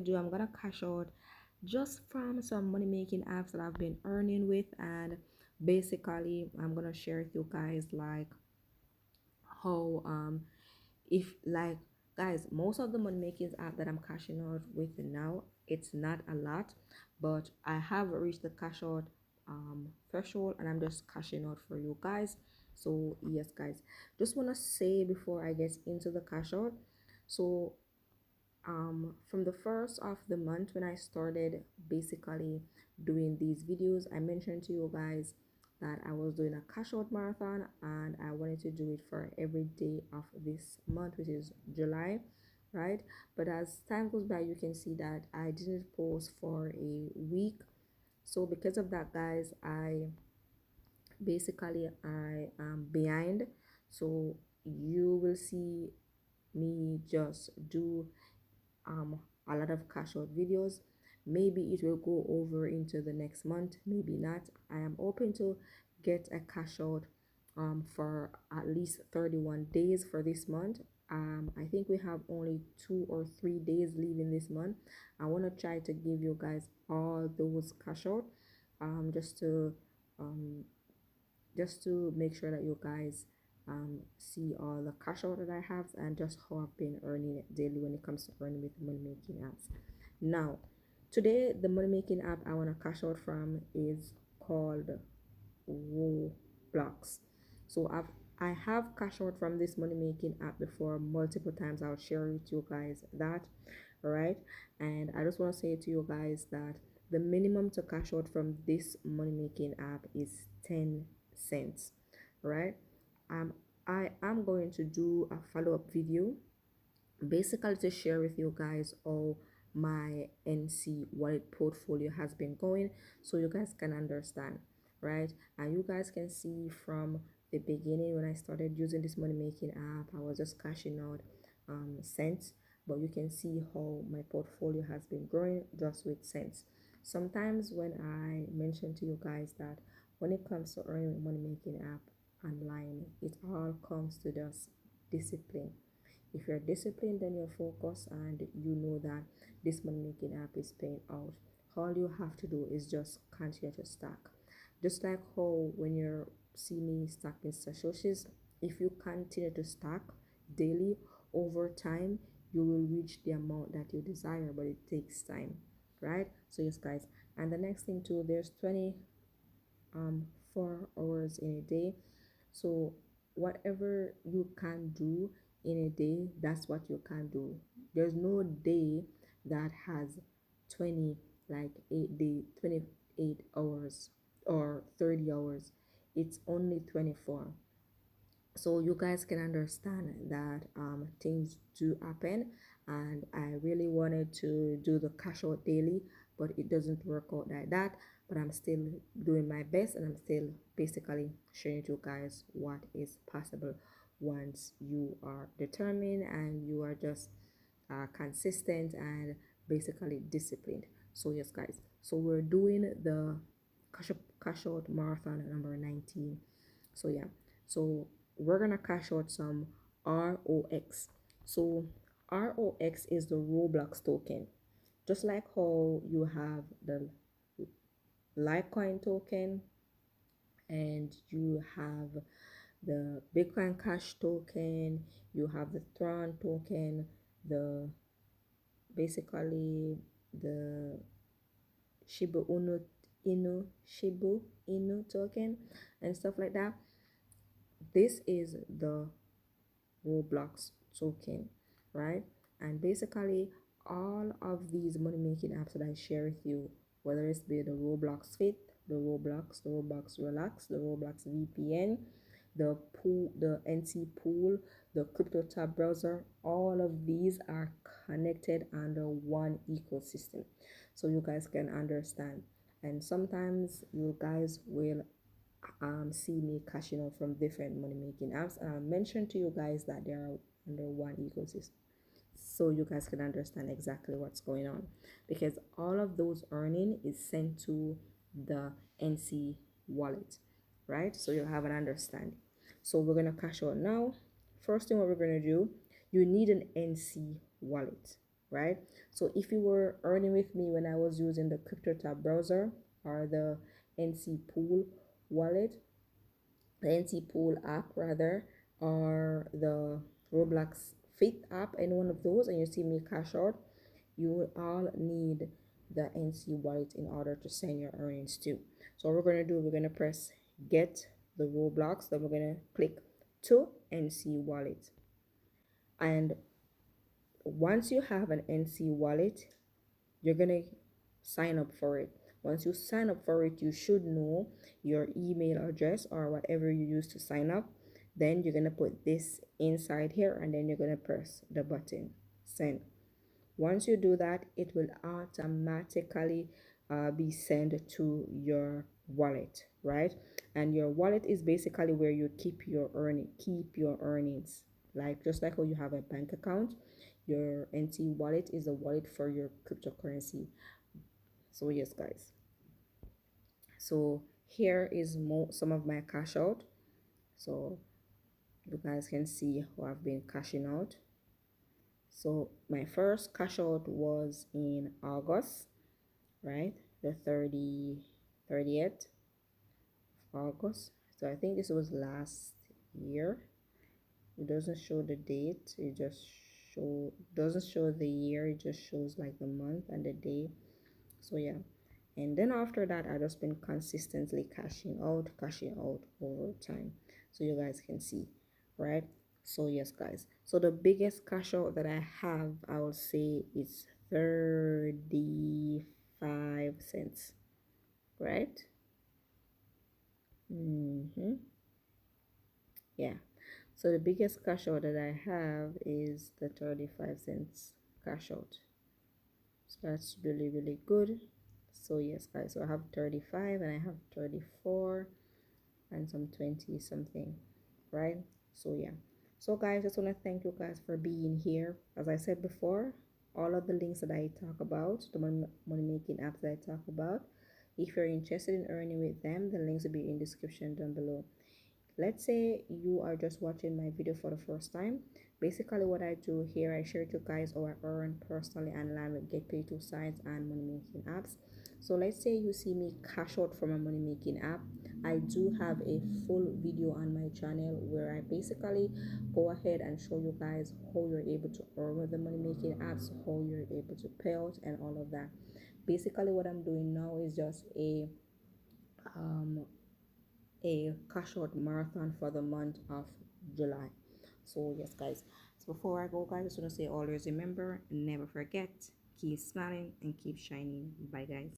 do, I'm gonna cash out just from some money making apps that I've been earning with, and basically I'm gonna share with you guys like how if like guys, most of the money making app that I'm cashing out with now, it's not a lot, but I have reached the cash out threshold, and I'm just cashing out for you guys. So yes guys, just want to say before I get into the cash out, so from the first of the month when I started basically doing these videos, I mentioned to you guys that I was doing a cash out marathon, and I wanted to do it for every day of this month, which is July, right? But as time goes by, you can see that I didn't post for a week. So because of that guys, I am behind. So you will see me just do a lot of cash out videos. Maybe it will go over into the next month, maybe not. I am open to get a cash out for at least 31 days for this month. I think we have only 2 or 3 days leaving this month. I want to try to give you guys all those cash out just to make sure that you guys see all the cash out that I have, and just how I've been earning it daily when it comes to earning with money making apps. Now, today the money making app I want to cash out from is called Robox. So I have cash out from this money making app before multiple times. I'll share with you guys that, all right? And I just want to say to you guys that the minimum to cash out from this money making app is 10 cents, right? I am going to do a follow-up video basically to share with you guys how my NC wallet portfolio has been going, so you guys can understand, right? And you guys can see from the beginning when I started using this money making app, I was just cashing out cents, but you can see how my portfolio has been growing just with cents. Sometimes when I mention to you guys that when it comes to earning money making app online, it all comes to just discipline. If you're disciplined, then you're focused, and you know that this money making app is paying out. All you have to do is just continue to stack. Just like how when you're seeing me stacking satoshis, if you continue to stack daily over time, you will reach the amount that you desire, but it takes time, right? So yes guys, and the next thing too, there's 4 hours in a day. So whatever you can do in a day, that's what you can do. There's no day that has 20 like 28 hours or 30 hours. It's only 24. So you guys can understand that things do happen, and I really wanted to do the cash out daily, but it doesn't work out like that. But I'm still doing my best, and I'm still basically showing you guys what is possible once you are determined and you are just consistent and basically disciplined. So yes guys, so we're doing the cash out marathon number 19. So yeah, so we're gonna cash out some ROX. So ROX is the Roblox token. Just like how you have the Litecoin token, and you have the Bitcoin Cash token, you have the Tron token, the basically the Shibu Inu token and stuff like that. This is the Roblox token, right? And basically all of these money making apps that I share with you, whether it's be the Robox Fit, the Robox Relax, the Robox VPN, the pool, the NC pool, the crypto tab browser, all of these are connected under one ecosystem, so you guys can understand. And sometimes you guys will see me cashing out from different money making apps, and I'll mention to you guys that they are under one ecosystem, so you guys can understand exactly what's going on, because all of those earning is sent to the NC wallet, right? So you have an understanding. So we're gonna cash out now. First thing what we're gonna do, you need an NC wallet, right? So if you were earning with me when I was using the crypto tab browser or the NC Pool wallet, the NC Pool app rather, or the Robox Fit app, any one of those, and you see me cash out, you will all need the NC wallet in order to send your earnings to. So what we're going to do, we're going to press get the Roblox, then we're going to click to NC wallet. And once you have an NC wallet, you're going to sign up for it. Once you sign up for it, you should know your email address or whatever you use to sign up. Then you're going to put this inside here, and then you're going to press the button send. Once you do that, it will automatically be sent to your wallet, right? And your wallet is basically where you keep your earnings. Like just like how you have a bank account, your NT wallet is a wallet for your cryptocurrency. So yes, guys. So here is some of my cash out. So you guys can see how I've been cashing out. So my first cash out was in August, right? The 30th of August. So I think this was last year. It doesn't show the date. It just doesn't show the year. It just shows like the month and the day. So yeah. And then after that, I just been consistently cashing out over time. So you guys can see, right? So yes, guys. So the biggest cash out that I have, I would say, is 35 cents, right? Yeah. So the biggest cash out that I have is the 35 cents cash out. So that's really, really good. So yes, guys. So I have 35 and I have 34 and some 20 something, right? So yeah. So guys, just want to thank you guys for being here. As I said before, all of the links that I talk about, the money making apps that I talk about, if you're interested in earning with them, the links will be in the description down below. Let's say you are just watching my video for the first time. Basically what I do here, I share to you guys how I earn personally online with get paid to sites and money making apps. So let's say you see me cash out from a money making app. I do have a full video on my channel where I basically go ahead and show you guys how you're able to earn with the money making apps, how you're able to pay out and all of that. Basically what I'm doing now is just a Cashout Marathon for the month of July. So yes, guys. So before I go, guys, I just want to say always remember, never forget, keep smiling and keep shining. Bye, guys.